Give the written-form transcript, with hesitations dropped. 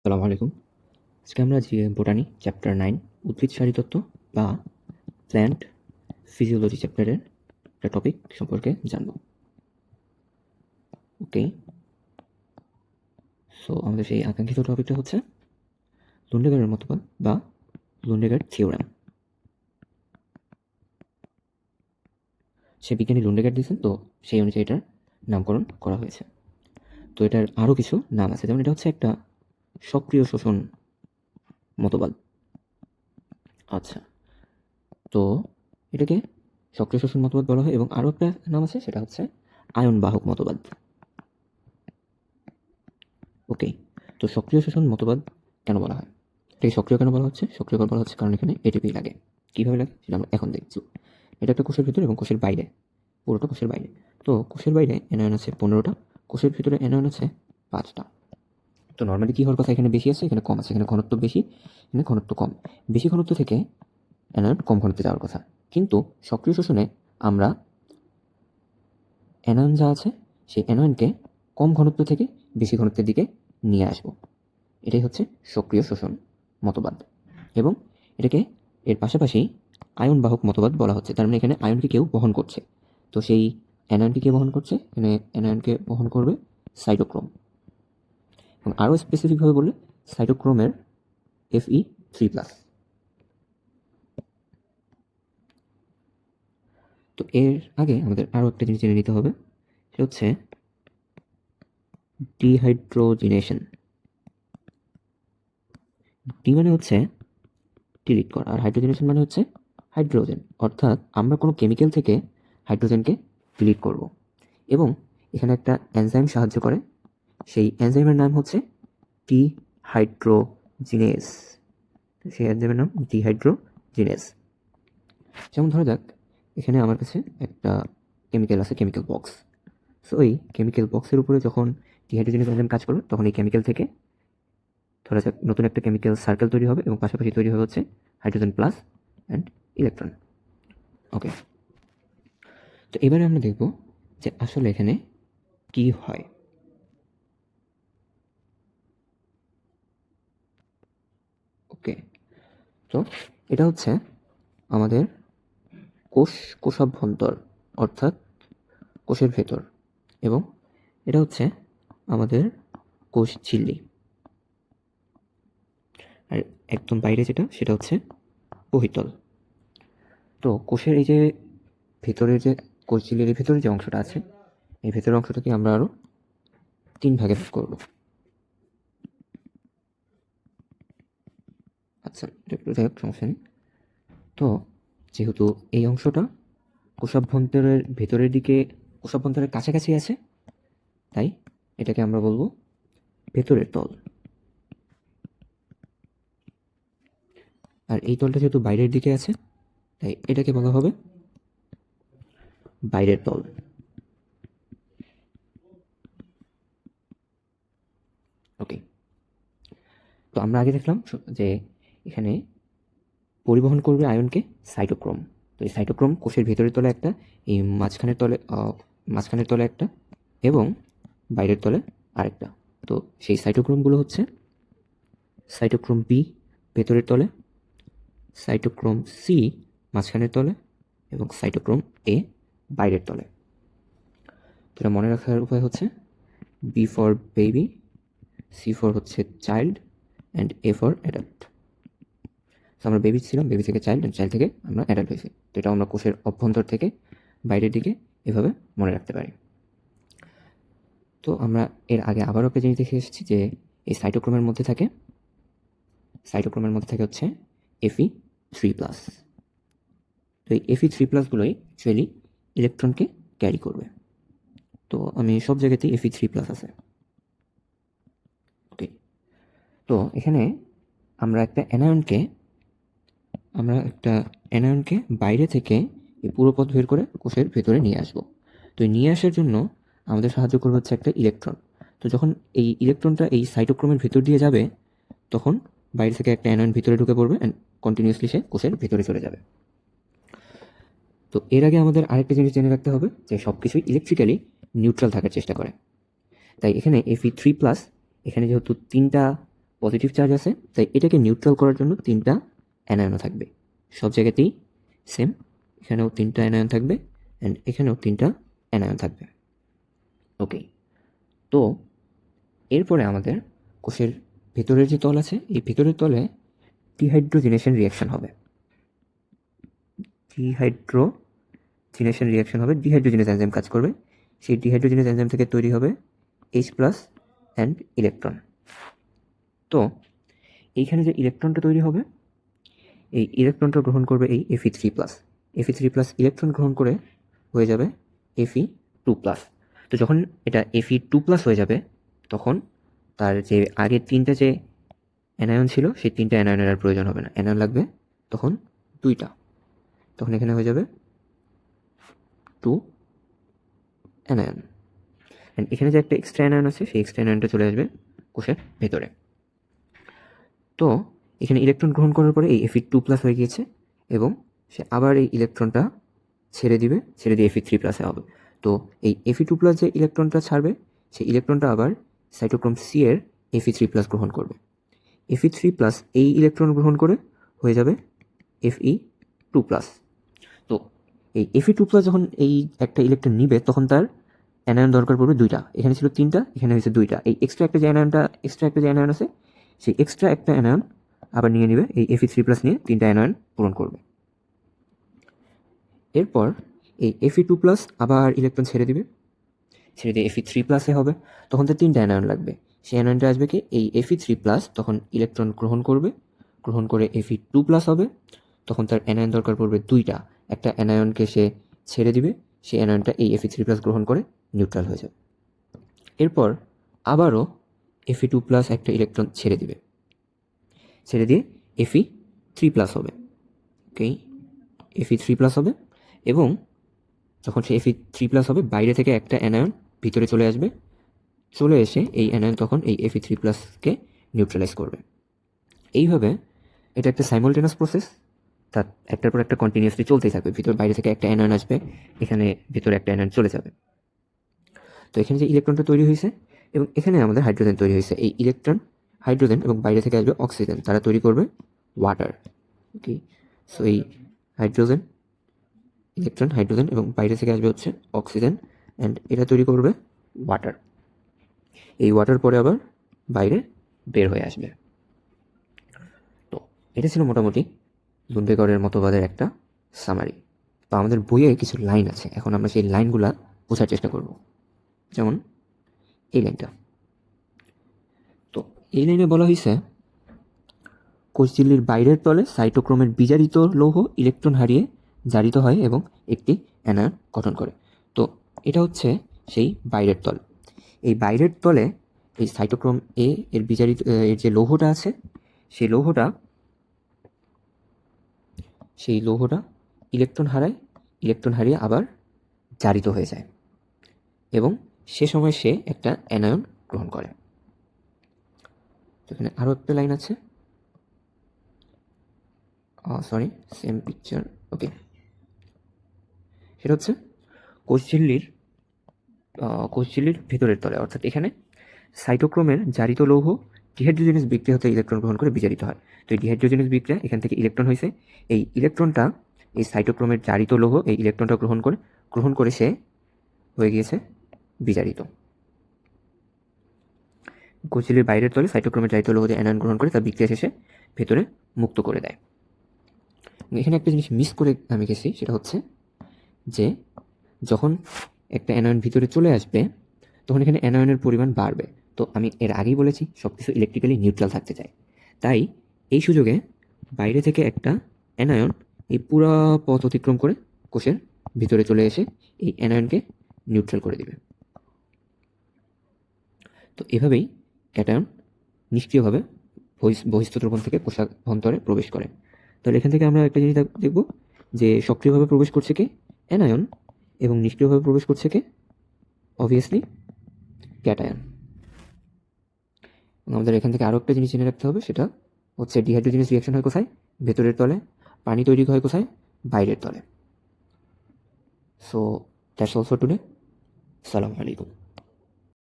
আসসালামু আলাইকুম। আজকে আমরা যে বোটানি চ্যাপ্টার 9 উদ্ভিদ শারীরতত্ত্ব বা প্ল্যান্ট ফিজিওলজি চ্যাপ্টারের একটা টপিক সম্পর্কে জানব। ওকে, সো আমাদের সেই আকাঙ্ক্ষিত টপিকটা হচ্ছে লুন্ডেগারের মতবাদ বা লুন্ডেগার থিওরাম। সে বিজ্ঞানী লুন্ডেগার দিয়েছেন, তো সেই অনুযায়ী এটার নামকরণ করা হয়েছে। তো এটার আরও কিছু নাম আছে, যেমন এটা হচ্ছে একটা সক্রিয় শোষণ মতবাদ। আচ্ছা, তো এটাকে সক্রিয় শোষণ মতবাদ বলা হয়, এবং আরও একটা নাম আছে, সেটা হচ্ছে আয়ন বাহক মতবাদ। ওকে, তো সক্রিয় শোষণ মতবাদ কেন বলা হয়? এটাকে সক্রিয় কেন বলা হচ্ছে? সক্রিয় বলা হচ্ছে কারণ এখানে এটিপি লাগে। কীভাবে লাগে সেটা আমরা এখন দেখছি। এটা একটা কোষের ভিতরে এবং কোষের বাইরে, পুরোটা কোষের বাইরে। তো কোষের বাইরে অ্যানায়ন আছে 15টা, কোষের ভিতরে অ্যানায়ন আছে 5টা। তো নর্মালি কী হওয়ার কথা, এখানে বেশি আছে, এখানে কম আছে, এখানে ঘনত্ব বেশি, এখানে ঘনত্ব কম। বেশি ঘনত্ব থেকে অ্যানায়ন কম ঘনত্বে যাওয়ার কথা, কিন্তু সক্রিয় শোষণে আমরা অ্যানায়ন যা আছে সেই অ্যানায়নকে কম ঘনত্ব থেকে বেশি ঘনত্বের দিকে নিয়ে আসব। এটাই হচ্ছে সক্রিয় শোষণ মতবাদ, এবং এটাকে এর পাশাপাশি আয়ন বাহক মতবাদ বলা হচ্ছে। তার মানে এখানে আয়নকে কেউ বহন করছে। তো সেই অ্যানায়নকে কে বহন করছে? এখানে অ্যানায়নকে বহন করবে সাইটোক্রোম, এবং আরও স্পেসিফিকভাবে বললে সাইটোক্রোমের Fe3+। তো এর আগে আমাদের আরও একটা জিনিস জেনে নিতে হবে, সেটা হচ্ছে ডিহাইড্রোজিনেশন। ডি মানে হচ্ছে ডিলিট করা, আর হাইড্রোজেনেশন মানে হচ্ছে হাইড্রোজেন, অর্থাৎ আমরা কোনো কেমিক্যাল থেকে হাইড্রোজেনকে ডিলিট করব, এবং এখানে একটা এনজাইম সাহায্য করে। সেই এনজাইমের নাম হচ্ছে ডিহাইড্রোজিনেজ। সেই এনজাইমের নাম ডিহাইড্রোজিনেজ। যেমন ধরা যাক, এখানে আমার কাছে একটা কেমিক্যাল আছে, কেমিক্যাল বক্স। সো এই কেমিক্যাল বক্সের উপরে যখন ডিহাইড্রোজিনেজ এনজাইম কাজ করবে, তখন এই কেমিক্যাল থেকে ধরা যাক নতুন একটা কেমিক্যাল সার্কেল তৈরি হবে, এবং পাশাপাশি তৈরি হবে হচ্ছে হাইড্রোজেন প্লাস অ্যান্ড ইলেকট্রন। ওকে, তো এবারে আমরা দেখব যে আসলে এখানে কি হয়। ওকে, তো এটা হচ্ছে আমাদের কোষাভ্যন্তর, অর্থাৎ কোষের ভেতর, এবং এটা হচ্ছে আমাদের কোষ ঝিল্লি, আর একদম বাইরে যেটা সেটা হচ্ছে বহিঃতল। তো কোষের এই যে ভেতরের যে কোষ ঝিল্লির ভেতরে যে অংশটা আছে, এই ভেতরের অংশটাকে আমরা আরও 3 ভাগে ভাগ করব। আচ্ছা, এটা একটু যাই হোক, সমস্যা নেই। তো যেহেতু এই অংশটা কোষাভ্যন্তরের ভেতরের দিকে, কোষাভ্যন্তরের কাছাকাছি আছে, তাই এটাকে আমরা বলবো ভেতরের তল। আর এই তলটা যেহেতু বাইরের দিকে আছে, তাই এটাকে বলা হবে বাইরের তল। ওকে, তো আমরা আগে দেখলাম যে এখানে পরিবহন করবে আয়নকে সাইটোক্রোম। তো এই সাইটোক্রোম কোষের ভেতরের তলে একটা, এই মাঝখানের তলে একটা, এবং বাইরের তলে আরেকটা। তো সেই সাইটোক্রোমগুলো হচ্ছে সাইটোক্রোম বি ভেতরের তলে, সাইটোক্রোম সি মাঝখানের তলে, এবং সাইটোক্রোম এ বাইরের তলে। তো এটা মনে রাখার উপায় হচ্ছে B for baby, C for হচ্ছে child, and A for adult. তো আমরা বেবি ছিলাম, বেবি থেকে চাইল্ড, অ্যান্ড চাইল্ড থেকে আমরা অ্যাডাল্ট হয়েছি। তো এটা আমরা কোষের অভ্যন্তর থেকে বাইরের দিকে এভাবে মনে রাখতে পারি। তো আমরা এর আগে আবারও একটা জিনিস দেখে এসেছি যে এই সাইটোক্রোমের মধ্যে থাকে হচ্ছে Fe3+। তো এই Fe3+গুলোই অ্যাকচুয়ালি ইলেকট্রনকে ক্যারি করবে। তো আমি সব জায়গাতেই Fe3+ আছে। ওকে, তো এখানে আমরা একটা অ্যানায়নকে বাইরে থেকে এই পুরো পথ বের করে কোষের ভেতরে নিয়ে আসবো। তো নিয়ে আসার জন্য আমাদের সাহায্য করবে হচ্ছে একটা ইলেকট্রন। তো যখন এই ইলেকট্রনটা এই সাইটোক্রোমের ভেতর দিয়ে যাবে, তখন বাইরে থেকে একটা অ্যানায়ন ভিতরে ঢুকে পড়বে, অ্যান্ড কন্টিনিউয়াসলি সে কোষের ভেতরে চলে যাবে। তো এর আগে আমাদের আরেকটা জিনিস জেনে রাখতে হবে যে সব কিছুই ইলেকট্রিক্যালি নিউট্রাল থাকার চেষ্টা করে। তাই এখানে Fe3+, এখানে যেহেতু 3টা পজিটিভ চার্জ আছে, তাই এটাকে নিউট্রাল করার জন্য 3টা অ্যানায়নও থাকবে। সব জায়গাতেই সেম, এখানেও 3টা অ্যানায়ন থাকবে অ্যান্ড এখানেও 3টা অ্যানায়ন থাকবে। ওকে, তো এরপরে আমাদের কোষের ভেতরের যে তল আছে, এই ভেতরের তলে ডিহাইড্রোজিনেশন রিয়াকশন হবে। ডিহাইড্রোজিনেস এনজাইম কাজ করবে। সেই ডিহাইড্রোজিনেস এনজাইম থেকে তৈরি হবে H+ অ্যান্ড ইলেকট্রন। তো এইখানে যে ইলেকট্রনটা তৈরি হবে, এই ইলেকট্রনটা গ্রহণ করবে এই Fe3+। Fe3+ ইলেকট্রন গ্রহণ করে হয়ে যাবে Fe2+। তো যখন এটা Fe2+ হয়ে যাবে, তখন তার যে আগে 3টা যে অ্যানায়ন ছিল, সেই 3টা অ্যানায়নের আর প্রয়োজন হবে না, অ্যানায়ন লাগবে তখন 2টা। তখন এখানে হয়ে যাবে 2 অ্যানায়ন। অ্যান্ড এখানে যে একটা এক্সট্রা অ্যানায়ন আছে, সেই এক্সট্রা অ্যানায়নটা চলে আসবে কোষের ভেতরে। তো এখানে ইলেকট্রন গ্রহণ করার পরে এই Fe2+ হয়ে গিয়েছে এবং সে আবার এই ইলেকট্রনটা ছেড়ে দিয়ে Fe3+ হবে। তো এই Fe2+ যে ইলেকট্রনটা ছাড়বে, সেই ইলেকট্রনটা আবার সাইটোক্রোম সি এর Fe3+ গ্রহণ করবে। Fe3+ এই ইলেকট্রন গ্রহণ করে হয়ে যাবে Fe2+। তো এই Fe2+ যখন এই একটা ইলেকট্রন নিবে, তখন তার অ্যানায়ন দরকার পড়বে 2টা। এখানে ছিল 3টা, এখানে হয়েছে 2টা। এই এক্সট্রা একটা যে অ্যানায়ন আছে, সেই এক্সট্রা একটা অ্যানায়ন আবার নিয়ে নেবে, এই Fe3+ নিয়ে 3টা অ্যানায়ন পূরণ করবে। এরপর এই Fe2+ আবার ইলেকট্রন ছেড়ে দিয়ে Fe3+ হবে। তখন তার 3টা অ্যানায়ন লাগবে। সেই অ্যানায়নটা আসবে কি এই Fe3+, তখন ইলেকট্রন গ্রহণ করে Fe2+ হবে। তখন তার অ্যানায়ন দরকার পড়বে 2টা। একটা অ্যানায়নকে সে ছেড়ে দিবে, সেই অ্যানায়নটা এই Fe3+ গ্রহণ করে নিউট্রাল হয়ে যাবে। এরপর আবারও Fe2+ একটা ইলেকট্রন ছেড়ে দিয়ে Fe3+ হবে। ওকে, Fe3+ হবে এবং যখন সে Fe3+ হবে, বাইরে থেকে একটা অ্যানায়ন ভিতরে চলে এসে এই অ্যানায়ন তখন এই Fe3+কে নিউট্রালাইজ করবে। এইভাবে এটা একটা সাইমultaneous প্রসেস, তার একটার পর একটা কন্টিনিউয়াসলি চলতেই থাকবে। বাইরে থেকে একটা অ্যানায়ন আসবে, এখানে ভিতরে একটা অ্যানায়ন চলে যাবে। তো এখানে যে ইলেকট্রনটা তৈরি হয়েছে এবং এখানে আমাদের হাইড্রোজেন তৈরি হয়েছে, এই ইলেকট্রন, হাইড্রোজেন এবং বাইরে থেকে আসবে অক্সিজেন, তারা তৈরি করবে ওয়াটার। ওকে, সো এই ইলেকট্রন, হাইড্রোজেন এবং বাইরে থেকে আসবে হচ্ছে অক্সিজেন, অ্যান্ড এটা তৈরি করবে ওয়াটার। এই ওয়াটার পরে আবার বাইরে বের হয়ে আসবে। তো এটা ছিল মোটামুটি লুন্ডবেগরের মতবাদের একটা সামারি। তো আমাদের বইয়ে কিছু লাইন আছে, এখন আমরা সেই লাইনগুলা বোঝার চেষ্টা করব। যেমন এই লাইনটা। তো এই লাইনে বলা হয়েছে, কোষঝিল্লির বাইরের তলে সাইটোক্রোমের বিজারিত লৌহ ইলেকট্রন হারিয়ে জারিত হয় এবং একটি অ্যানায়ন গঠন করে। তো এটা হচ্ছে সেই বাইরের তল। এই বাইরের তলে এই সাইটোক্রোম এ এর বিজারিত এর যে লৌহটা আছে, সেই লৌহটা ইলেকট্রন হারিয়ে আবার জারিত হয়ে যায় এবং সে সময় সে একটা অ্যানায়ন গ্রহণ করে। তো এখানে আরও একটা লাইন আছে, সরি, সেম পিকচার। ওকে, সেটা হচ্ছে কোষঝিল্লির ভেতরের তলে, অর্থাৎ এখানে সাইটোক্রোমের জারিত লৌহ ডিহাইড্রোজেনাস বিক্রিয়া হতে ইলেকট্রন গ্রহণ করে বিজারিত হয়। তো এই ডিহাইড্রোজেনাস বিক্রিয়া, এখান থেকে ইলেকট্রন হয়েছে, এই ইলেকট্রনটা এই সাইটোক্রোমের জারিত লৌহ, এই ইলেকট্রনটা গ্রহণ করে সে হয়ে গিয়েছে বিজারিত। কোষঝিল্লির বাইরের তলে সাইটোক্রোমের জারিত লৌহ দিয়ে অ্যানায়ন গ্রহণ করে তা বিক্রিয়া শেষে ভেতরে মুক্ত করে দেয়। এখানে একটা জিনিস মিস করে আমি গেছি, সেটা হচ্ছে যে যখন একটা অ্যানায়ন ভিতরে চলে আসবে, তখন এখানে অ্যানায়নের পরিমাণ বাড়বে। তো আমি এর আগেই বলেছি, সব কিছু ইলেকট্রিক্যালি নিউট্রাল থাকতে চাই, তাই এই সুযোগে বাইরে থেকে একটা অ্যানায়ন এই পুরো পথ অতিক্রম করে কোষের ভিতরে চলে এসে এই অ্যানায়নকে নিউট্রাল করে দিবে। তো এভাবেই ক্যাটায়ন নিষ্ক্রিয়ভাবে বহিস্থ দ্রবণ থেকে কোষাভ্যন্তরে প্রবেশ করে। তাহলে এখান থেকে আমরা একটা জিনিস দেখব যে সক্রিয়ভাবে প্রবেশ করছে কে? অ্যানায়ন, এবং নিষ্ক্রিয়ভাবে প্রবেশ করছে কে? Obviously cation. আমাদের এখান থেকে আরও একটা জিনিস জেনে রাখতে হবে, সেটা হচ্ছে ডিহাইড্রোজেনাস রিয়াকশন হয় কোথায়? ভেতরের তলে। পানি তৈরি হয় কোথায়? বাইরের তলে। So that's also today. আসসালামু আলাইকুম।